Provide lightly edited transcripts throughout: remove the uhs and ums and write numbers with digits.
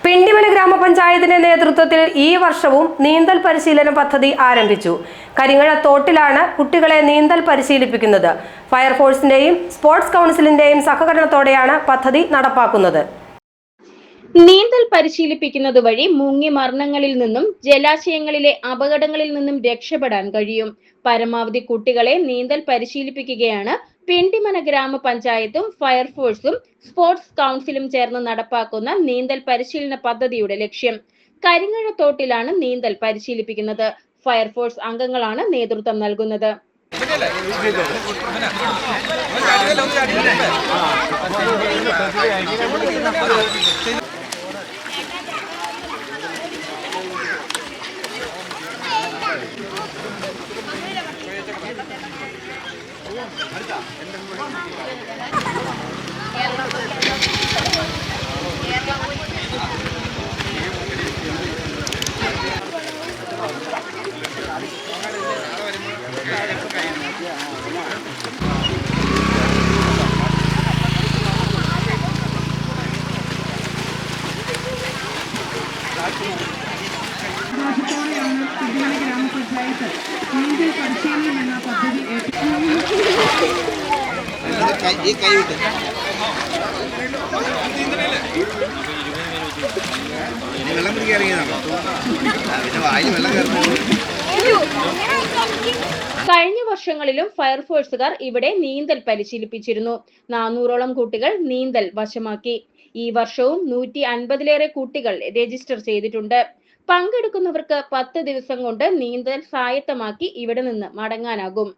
പിണ്ടിമന ഗ്രാമപഞ്ചായത്തിന്റെ നേതൃത്വത്തിൽ ഈ വർഷവും നീന്തൽ പരിശീലന പദ്ധതി ആരംഭിച്ചു. കരിങ്ങഴത്തോട്ടിലാണ് കുട്ടികളെ നീന്തൽ പരിശീലിപ്പിക്കുന്നത്. ഫയർഫോഴ്സിന്റെയും സ്പോർട്സ് കൗൺസിലിന്റെയും സഹകരണത്തോടെയാണ് പദ്ധതി നടപ്പാക്കുന്നത്. നീന്തൽ പരിശീലിപ്പിക്കുന്നത് വഴി മുങ്ങി മരണങ്ങളിൽ നിന്നും ജലാശയങ്ങളിലെ അപകടങ്ങളിൽ നിന്നും രക്ഷപ്പെടാൻ കഴിയും. പരമാവധി കുട്ടികളെ നീന്തൽ പരിശീലിപ്പിക്കുകയാണ് പിണ്ടിമന ഗ്രാമപഞ്ചായത്തും ഫയർഫോഴ്സും സ്പോർട്സ് കൗൺസിലും ചേർന്ന് നടപ്പാക്കുന്ന നീന്തൽ പരിശീലന പദ്ധതിയുടെ ലക്ഷ്യം. കരിങ്ങഴത്തോട്ടിലാണ് നീന്തൽ പരിശീലിപ്പിക്കുന്നത്. ഫയർഫോഴ്സ് അംഗങ്ങളാണ് നേതൃത്വം നൽകുന്നത്. പിണ്ടിമന ഗ്രാമപഞ്ചായത്ത് നീന്തൽ പരിശീലനം എന്ന പദ്ധതി കഴിഞ്ഞ വർഷങ്ങളിലും ഫയർഫോഴ്സുകാർ ഇവിടെ നീന്തൽ പരിശീലിപ്പിച്ചിരുന്നു. 400ഓളം കുട്ടികൾ നീന്തൽ വശമാക്കി. ഈ വർഷവും 150ലേറെ കുട്ടികൾ രജിസ്റ്റർ ചെയ്തിട്ടുണ്ട്. പങ്കെടുക്കുന്നവർക്ക് 10 ദിവസം കൊണ്ട് നീന്തൽ സ്വായത്തമാക്കി ഇവിടെ നിന്ന് മടങ്ങാനാകും.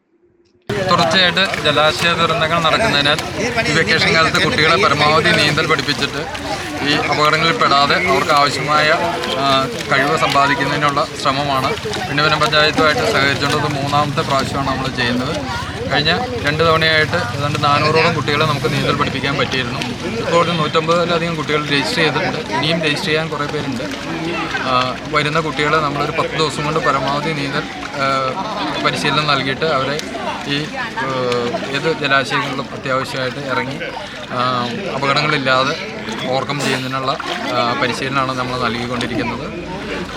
തുടർച്ചയായിട്ട് ജലാശയ ദുരന്തങ്ങൾ നടക്കുന്നതിനാൽ ഈ വെക്കേഷൻ കാലത്ത് കുട്ടികളെ പരമാവധി നീന്തൽ പഠിപ്പിച്ചിട്ട് ഈ അപകടങ്ങളിൽ പെടാതെ അവർക്ക് ആവശ്യമായ കഴിവ് സമ്പാദിക്കുന്നതിനുള്ള ശ്രമമാണ് പിണ്ടിമന പഞ്ചായത്തുമായിട്ട് സഹകരിച്ചുകൊണ്ട് 3ാമത്തെ പ്രാവശ്യമാണ് നമ്മൾ ചെയ്യുന്നത്. കഴിഞ്ഞ 2 തവണയായിട്ട് ഏതാണ്ട് 400ഓളം കുട്ടികളെ നമുക്ക് നീന്തൽ പഠിപ്പിക്കാൻ പറ്റിയിരുന്നു. ഇപ്പോൾ 150ലധികം കുട്ടികൾ രജിസ്റ്റർ ചെയ്തിട്ടുണ്ട്. ഇനിയും രജിസ്റ്റർ ചെയ്യാൻ കുറേ പേരുണ്ട്. വരുന്ന കുട്ടികളെ നമ്മളൊരു 10 ദിവസം കൊണ്ട് പരമാവധി നീന്തൽ പരിശീലനം നൽകിയിട്ട് അവരെ ഈ ഏത് ജലാശയങ്ങളിലും അത്യാവശ്യമായിട്ട് ഇറങ്ങി അപകടങ്ങളില്ലാതെ ഓവർകം ചെയ്യുന്നതിനുള്ള പരിശീലനമാണ് നമ്മൾ നൽകിക്കൊണ്ടിരിക്കുന്നത്.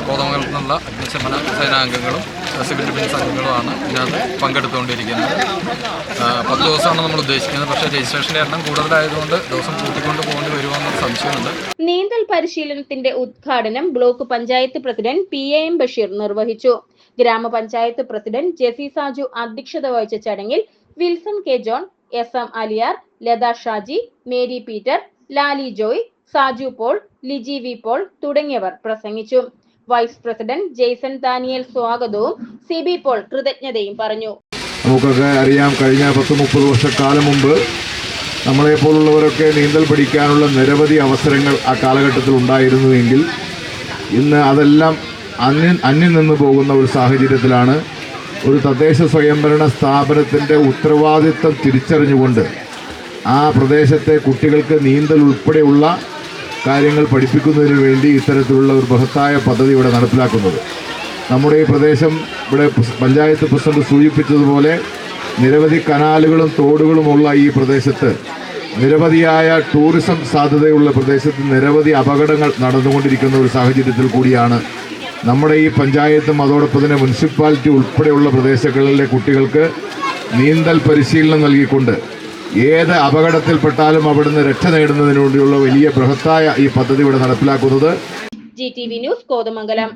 കോതമംഗലത്തു നിന്നുള്ള അഗ്നിശമന സേനാംഗങ്ങളും സിവിൽ ഡിഫൻസ് അംഗങ്ങളുമാണ് ഇതിനകത്ത് പങ്കെടുത്തുകൊണ്ടിരിക്കുന്നത്. 10 ദിവസമാണ് നമ്മൾ ഉദ്ദേശിക്കുന്നത്. പക്ഷേ രജിസ്ട്രേഷൻ്റെ എണ്ണം കൂടുതലായതുകൊണ്ട് ദിവസം കൂട്ടിക്കൊണ്ട് പോകേണ്ടി വരുമെന്നൊരു സംശയമുണ്ട്. നീന്തൽ പരിശീലനത്തിന്റെ ഉദ്ഘാടനം block panchayat president PAM Basheer നിർവഹിച്ചു. ഗ്രാമപഞ്ചായത്ത് പ്രസിഡന്റ് ജെസി സാജു അധ്യക്ഷത വഹിച്ച ചടങ്ങിൽ Wilson K John, SM Aliyar, Latha Shaji, Mary Peter, Lali Joy, Saju Paul, Liji V Paul തുടങ്ങിയവർ പ്രസംഗിച്ചു. വൈസ് പ്രസിഡന്റ് ജെയ്സൺ ദാനിയേൽ സ്വാഗതവും CB പോൾ കൃതജ്ഞതയും പറഞ്ഞു. നമുക്കൊക്കെ അറിയാം, കഴിഞ്ഞ 10-30 വർഷക്കാലം മുമ്പ് നമ്മളെപ്പോലുള്ളവരൊക്കെ നീന്തൽ പഠിക്കാനുള്ള നിരവധി അവസരങ്ങൾ ആ കാലഘട്ടത്തിൽ ഉണ്ടായിരുന്നുവെങ്കിൽ ഇന്ന് അതെല്ലാം അന്യം നിന്ന് പോകുന്ന ഒരു സാഹചര്യത്തിലാണ് ഒരു തദ്ദേശ സ്വയംഭരണ സ്ഥാപനത്തിൻ്റെ ഉത്തരവാദിത്തം തിരിച്ചറിഞ്ഞുകൊണ്ട് ആ പ്രദേശത്തെ കുട്ടികൾക്ക് നീന്തൽ ഉൾപ്പെടെയുള്ള കാര്യങ്ങൾ പഠിപ്പിക്കുന്നതിന് വേണ്ടി ഇത്തരത്തിലുള്ള ഒരു ബൃഹത്തായ പദ്ധതി ഇവിടെ നടപ്പിലാക്കുന്നത്. നമ്മുടെ ഈ പ്രദേശം ഇവിടെ പഞ്ചായത്ത് പ്രസിഡന്റ് സൂചിപ്പിച്ചതുപോലെ നിരവധി കനാലുകളും തോടുകളുമുള്ള ഈ പ്രദേശത്ത്, നിരവധിയായ ടൂറിസം സാധ്യതയുള്ള പ്രദേശത്ത് നിരവധി അപകടങ്ങൾ നടന്നുകൊണ്ടിരിക്കുന്ന ഒരു സാഹചര്യത്തിൽ കൂടിയാണ് നമ്മുടെ ഈ പഞ്ചായത്തും അതോടൊപ്പം തന്നെ മുനിസിപ്പാലിറ്റി ഉൾപ്പെടെയുള്ള പ്രദേശങ്ങളിലെ കുട്ടികൾക്ക് നീന്തൽ പരിശീലനം നൽകിക്കൊണ്ട് ഏത് അപകടത്തിൽപ്പെട്ടാലും അവിടുന്ന് രക്ഷ നേടുന്നതിന് വേണ്ടിയുള്ള വലിയ ബൃഹത്തായ ഈ പദ്ധതി ഇവിടെ നടപ്പിലാക്കുന്നത്. GTV news Kothamangalam.